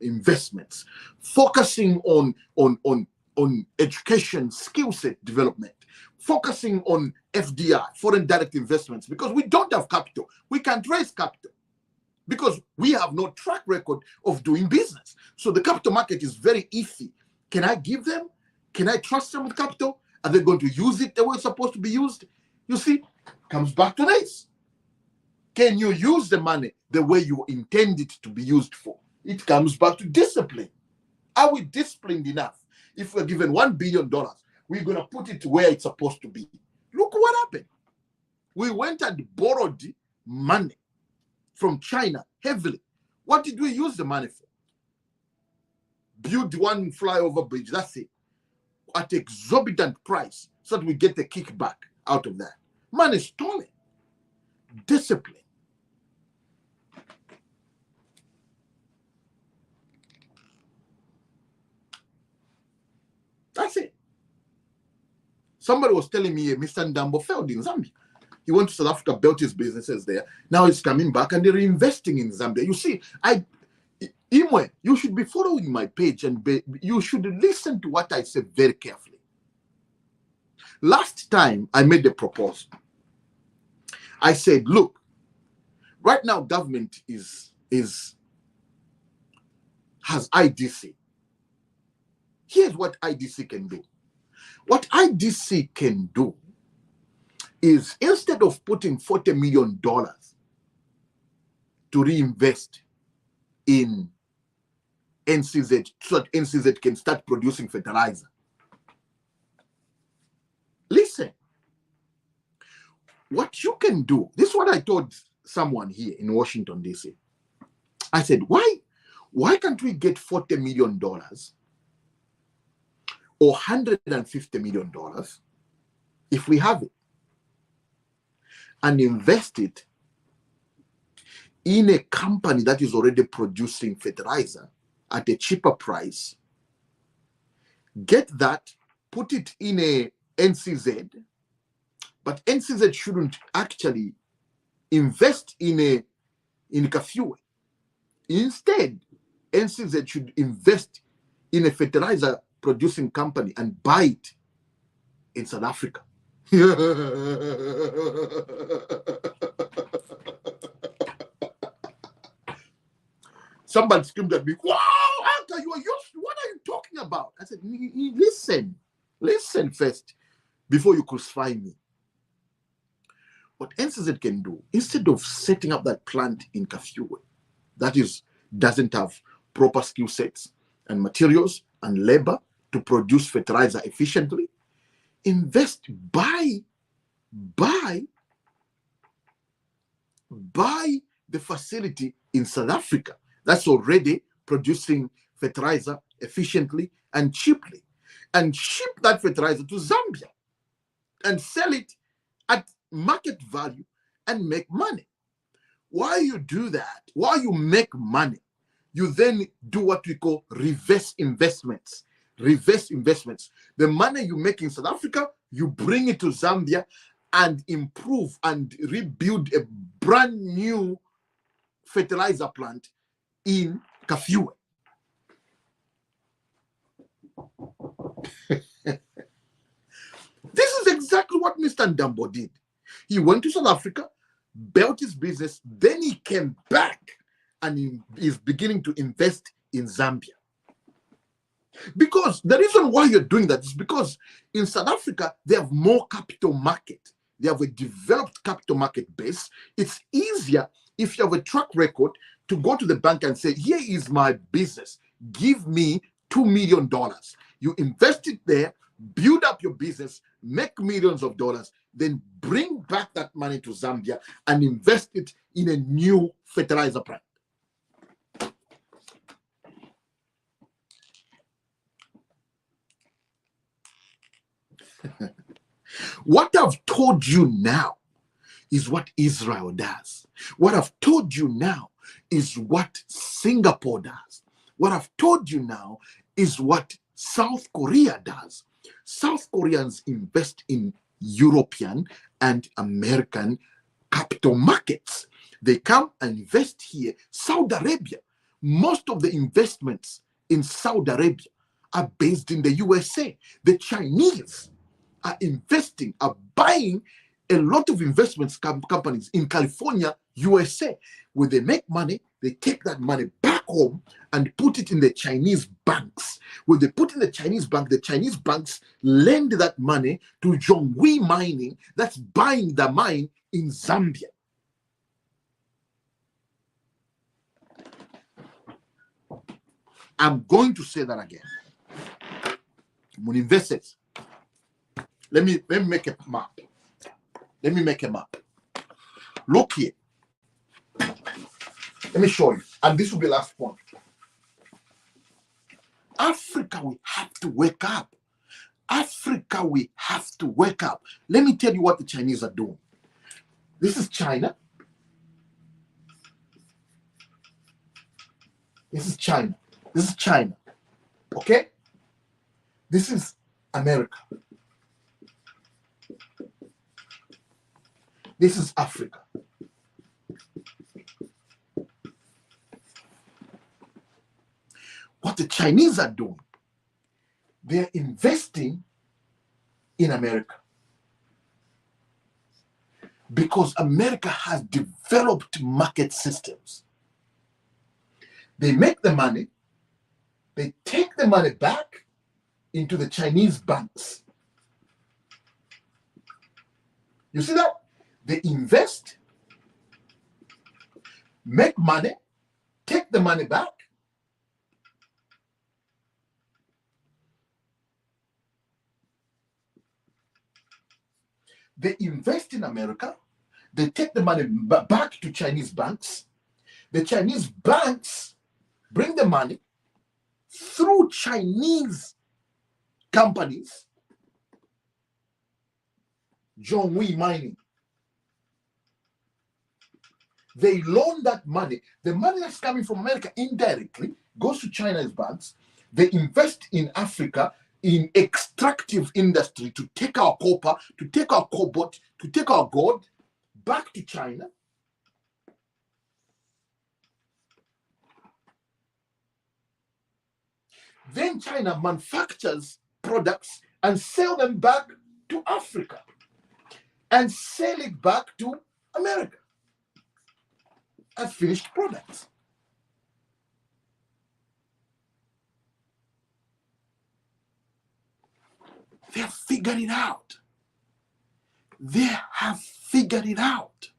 investments, focusing on education, skill set development, focusing on FDI, foreign direct investments, because we don't have capital. We can't raise capital because we have no track record of doing business. So the capital market is very iffy. Can I give them? Can I trust them with capital? Are they going to use it the way it's supposed to be used? You see, comes back to this. Can you use the money the way you intend it to be used for? It comes back to discipline. Are we disciplined enough? If we're given $1 billion, we're going to put it where it's supposed to be. Look what happened. We went and borrowed money from China heavily. What did we use the money for? Build one flyover bridge, that's it, at exorbitant price, so that we get the kickback out of that. Money stolen. Discipline. That's it. Somebody was telling me Mr. Ndambo failed in Zambia. He went to South Africa, built his businesses there. Now he's coming back and they're reinvesting in Zambia. You see, Imwe, you should be following my page and you should listen to what I say very carefully. Last time I made the proposal, I said, look, right now government has IDC. Here's what IDC can do. What IDC can do is, instead of putting $40 million to reinvest in NCZ so that NCZ can start producing fertilizer. Listen, what you can do, this is what I told someone here in Washington, D.C. I said, why can't we get $40 million or $150 million if we have it and invest it in a company that is already producing fertilizer at a cheaper price, get that, put it in a NCZ, but NCZ shouldn't actually invest in Kafue. Instead, NCZ should invest in a fertilizer producing company and buy it in South Africa. Somebody screamed at me, wow, Uncle, you are used. What are you talking about? I said, listen first before you crucify me. What NCZ can do, instead of setting up that plant in Kafue, that doesn't have proper skill sets and materials and labor to produce fertilizer efficiently, invest, buy the facility in South Africa that's already producing fertilizer efficiently and cheaply, and ship that fertilizer to Zambia and sell it at market value and make money. While you do that, while you make money, you then do what we call reverse investments. Reverse investments. The money you make in South Africa, you bring it to Zambia and improve and rebuild a brand new fertilizer plant in Kafue. This is exactly what Mr. Ndambo did. He went to South Africa, built his business, then he came back and he is beginning to invest in Zambia. Because the reason why you're doing that is because in South Africa, they have more capital market. They have a developed capital market base. It's easier if you have a track record to go to the bank and say, here is my business, give me $2 million. You invest it there, build up your business, make millions of dollars, then bring back that money to Zambia and invest it in a new fertilizer plant. What I've told you now is what Israel does. What I've told you now is what Singapore does. What I've told you now is what South Korea does. South Koreans invest in European and American capital markets. They come and invest here. Saudi Arabia, most of the investments in Saudi Arabia are based in the USA. The Chinese are investing, are buying a lot of investments companies in California, USA. When they make money, they take that money back home and put it in the Chinese banks. When they put in the Chinese banks lend that money to Zhonghui Mining, that's buying the mine in Zambia. I'm going to say that again. When investors, let me make a map. Let me make a map. Look here. Let me show you. And this will be the last point. Africa, we have to wake up. Africa, we have to wake up. Let me tell you what the Chinese are doing. This is China. This is China. This is China. Okay? This is America. This is Africa. What the Chinese are doing, they're investing in America because America has developed market systems. They make the money, they take the money back into the Chinese banks. You see that? They invest, make money, take the money back. They invest in America, they take the money back to Chinese banks. The Chinese banks bring the money through Chinese companies, Zhonghui Mining. They loan that money. The money that's coming from America indirectly goes to China's banks. They invest in Africa in extractive industry to take our copper, to take our cobalt, to take our gold back to China. Then China manufactures products and sell them back to Africa and sell it back to America as finished products. They have figured it out. They have figured it out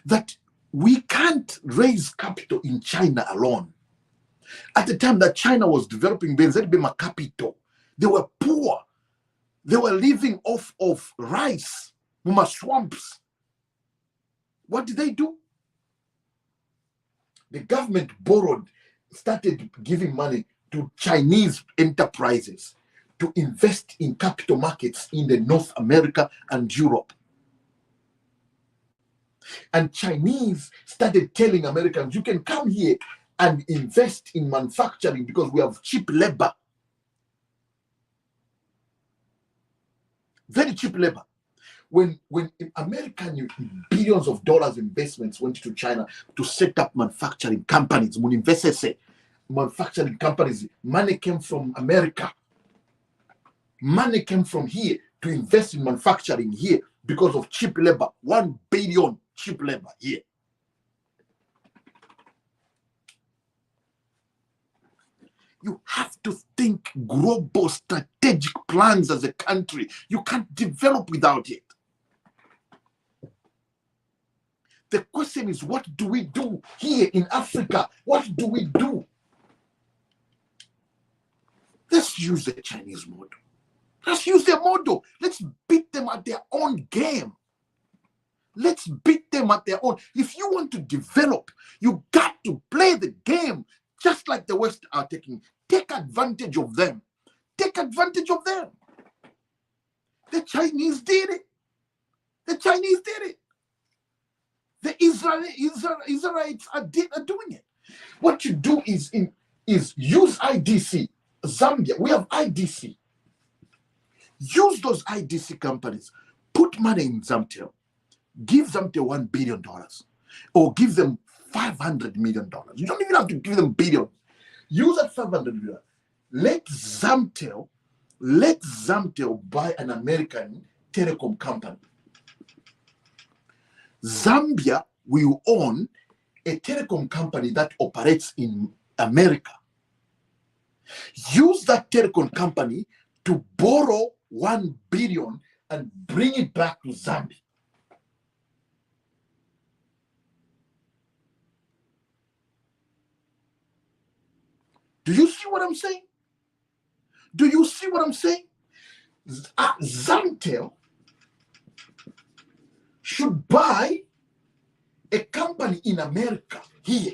that we can't raise capital in China alone. At the time that China was developing Benzema capital, they were poor. They were living off of rice, muma swamps. What did they do? The government borrowed, started giving money to Chinese enterprises to invest in capital markets in the North America and Europe. And Chinese started telling Americans, you can come here and invest in manufacturing because we have cheap labor. Very cheap labor. When American billions of dollars investments went to China to set up manufacturing companies, when investors say manufacturing companies, money came from America. Money came from here to invest in manufacturing here because of cheap labor. 1 billion cheap labor here. You have to think global strategic plans as a country. You can't develop without it. The question is, what do we do here in Africa? What do we do? Let's use the Chinese model. Let's use their model. Let's beat them at their own game. Let's beat them at their own. If you want to develop, you got to play the game just like the West are taking. Take advantage of them. Take advantage of them. The Chinese did it. The Chinese did it. The Israelites are doing it. What you do is use IDC. Zambia, we have IDC. Use those IDC companies. Put money in Zamtel. Give Zamtel $1 billion. Or give them $500 million. You don't even have to give them billions. Use that $500 million. Let Zamtel buy an American telecom company. Zambia will own a telecom company that operates in America. Use that telecom company to borrow $1 billion and bring it back to Zambia. Do you see what I'm saying? Do you see what I'm saying? Zamtel should buy a company in America here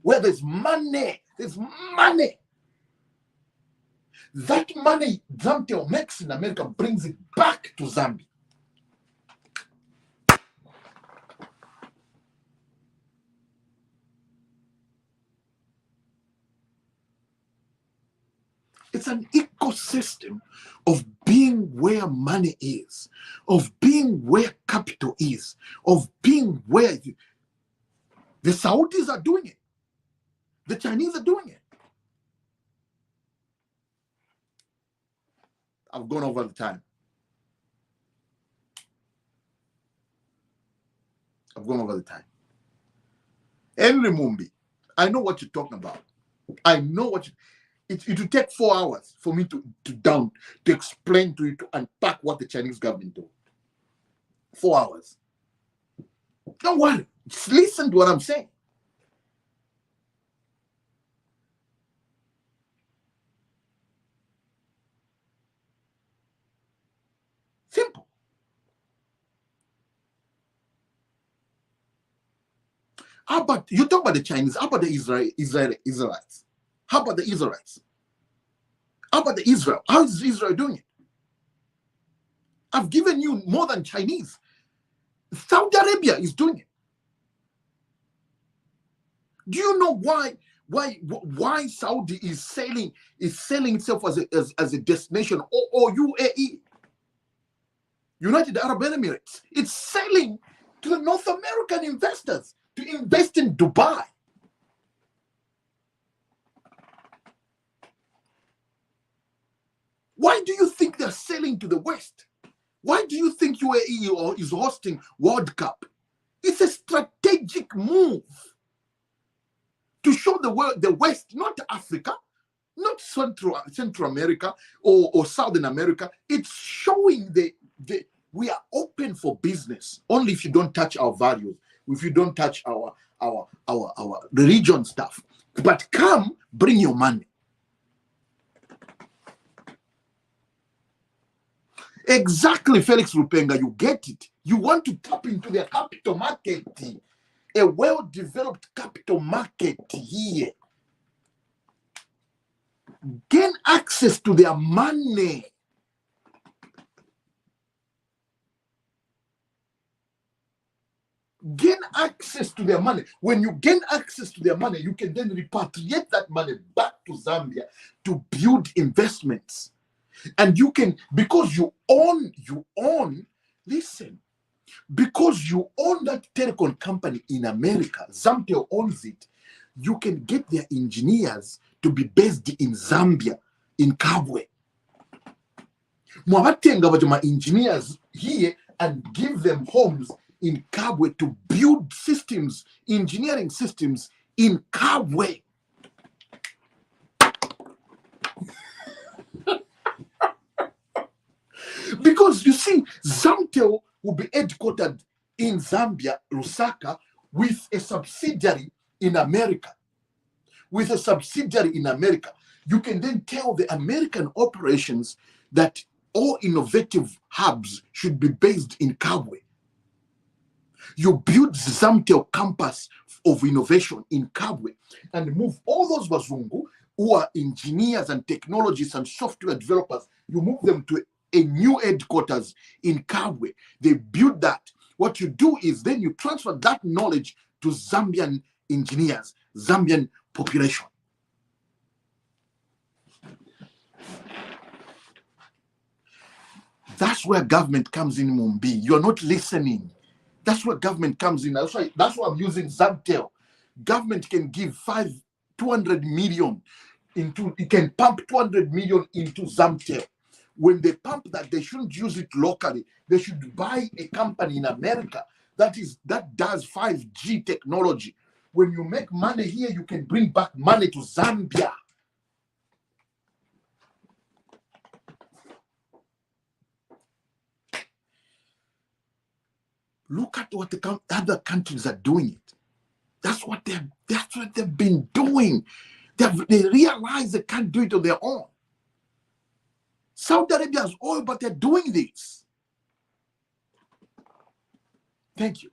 where there's money. There's money. That money Zamtel makes in America brings it back to Zambia. It's an ecosystem of being where money is, of being where capital is, of being where the Saudis are doing it. The Chinese are doing it. I've gone over the time. Henry Mumbi, I know what you're talking about. I know what you... It will take 4 hours for me to explain to you, to unpack what the Chinese government do. 4 hours. Don't worry. Just listen to what I'm saying. Simple. How about, you talk about the Chinese, how about the Israelites? How about the Israelites? How about the Israel? How is Israel doing it? I've given you more than Chinese. Saudi Arabia is doing it. Do you know why Saudi is selling itself as a destination, or UAE, United Arab Emirates? It's selling to the North American investors to invest in Dubai. Why do you think they're selling to the West? Why do you think UAE is hosting World Cup? It's a strategic move to show the world, the West, not Africa, not Central America or Southern America. It's showing we are open for business only if you don't touch our values, if you don't touch our religion stuff. But come, bring your money. Exactly, Felix Rupenga, you get it. You want to tap into their capital market, a well-developed capital market here. Gain access to their money. Gain access to their money. When you gain access to their money, you can then repatriate that money back to Zambia to build investments. And you can, because you own, listen, because you own that telecom company in America, Zamtel owns it, you can get their engineers to be based in Zambia, in Kabwe. Mwabatenga bajama engineers here and give them homes in Kabwe to build systems, engineering systems in Kabwe. Because you see, Zamtel will be headquartered in Zambia, Lusaka, with a subsidiary in America. With a subsidiary in America, you can then tell the American operations that all innovative hubs should be based in Kabwe. You build Zamtel campus of innovation in Kabwe and move all those Bazungu who are engineers and technologists and software developers, you move them to a new headquarters in Kabwe. They build that. What you do is then you transfer that knowledge to Zambian engineers, Zambian population. That's where government comes in, Mumbi. You're not listening. That's where government comes in. That's why I'm using Zamtel. Government can give 200 million into, it can pump 200 million into Zamtel. When they pump that, they shouldn't use it locally. They should buy a company in America that does 5G technology. When you make money here, you can bring back money to Zambia. Look at what the other countries are doing it. That's what they've been doing. They realize they can't do it on their own. Saudi Arabia has oil, but they're doing this. Thank you.